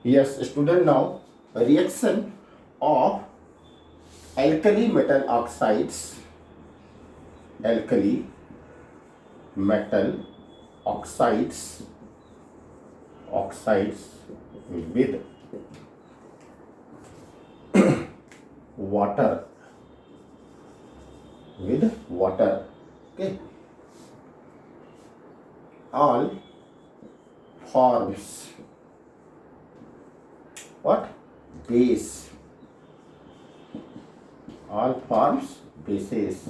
Yes, student, now a reaction of alkali metal oxides, alkali metal oxides, with water, okay, all forms what? Base. All forms bases.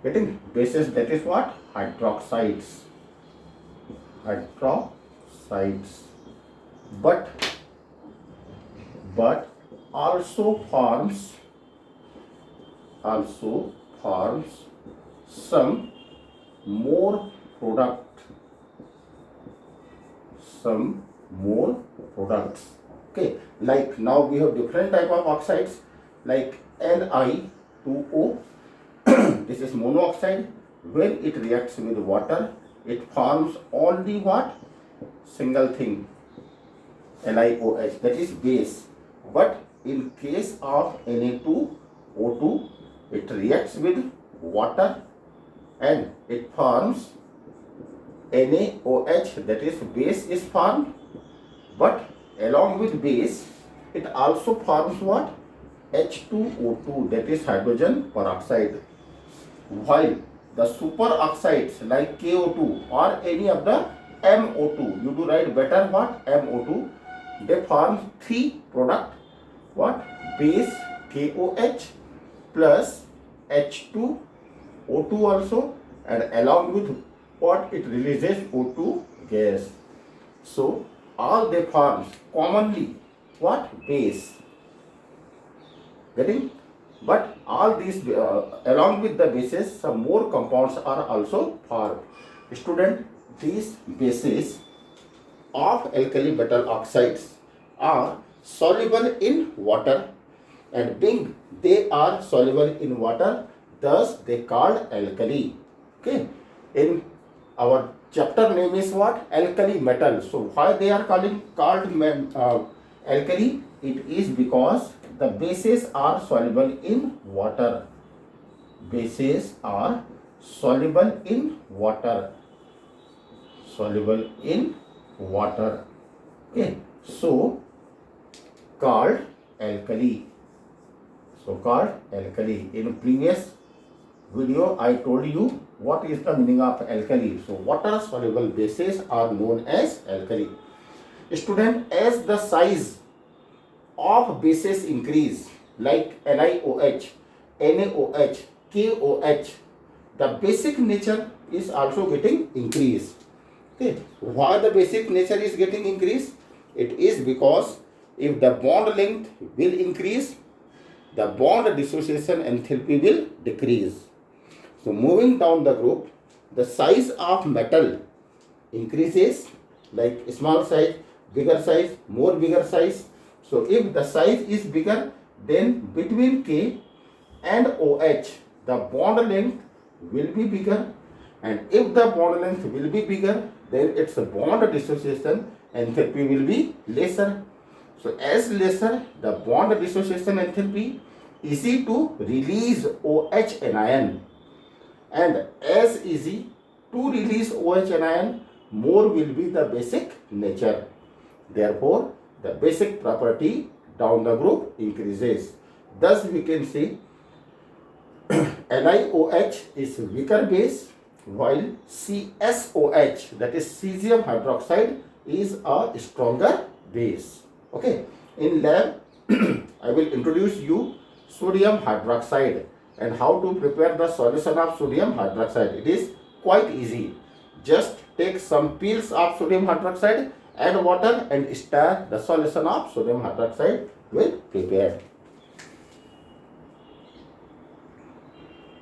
Getting bases, that is what? Hydroxides. But also forms some more product, some more products. Okay, like now we have different type of oxides like Ni2O. This is monoxide. When it reacts with water, it forms only what? Single thing, LiOH, that is base. But in case of Na2O2, it reacts with water and it forms NaOH, that is base is formed. But along with base, it also forms what? H2O2, that is hydrogen peroxide. While the superoxides like KO2 or any of the MO2, you do write better what? MO2, they form three product, what? Base KOH plus H2O2 also, and along with what? It releases O2 gas. So all they forms commonly what? Base. Getting? But all these along with the bases, some more compounds are also formed. Student, these bases of alkali metal oxides are soluble in water, and being they are soluble in water, thus they called alkali. Okay, in our chapter name is what? Alkali metal. So why they are called alkali? It is because the bases are soluble in water. Bases are soluble in water. Okay, so called alkali. In previous video, I told you what is the meaning of alkali. So water soluble bases are known as alkali. Student, as the size of bases increase like LiOH, NaOH, KOH, the basic nature is also getting increased. Okay, why the basic nature is getting increased? It is because if the bond length will increase, the bond dissociation enthalpy will decrease. So moving down the group, the size of metal increases, like small size, bigger size, more bigger size. So if the size is bigger, then between K and OH, the bond length will be bigger. And if the bond length will be bigger, then its bond dissociation enthalpy will be lesser. So as lesser the bond dissociation enthalpy, easy to release OH anion. And as easy to release OH anion, more will be the basic nature. Therefore, the basic property down the group increases. Thus, we can say NiOH is weaker base, while CSOH, that is cesium hydroxide, is a stronger base. Okay. In lab, I will introduce you sodium hydroxide and how to prepare the solution of sodium hydroxide. It is quite easy. Just take some pills of sodium hydroxide, add water and stir, the solution of sodium hydroxide will prepare.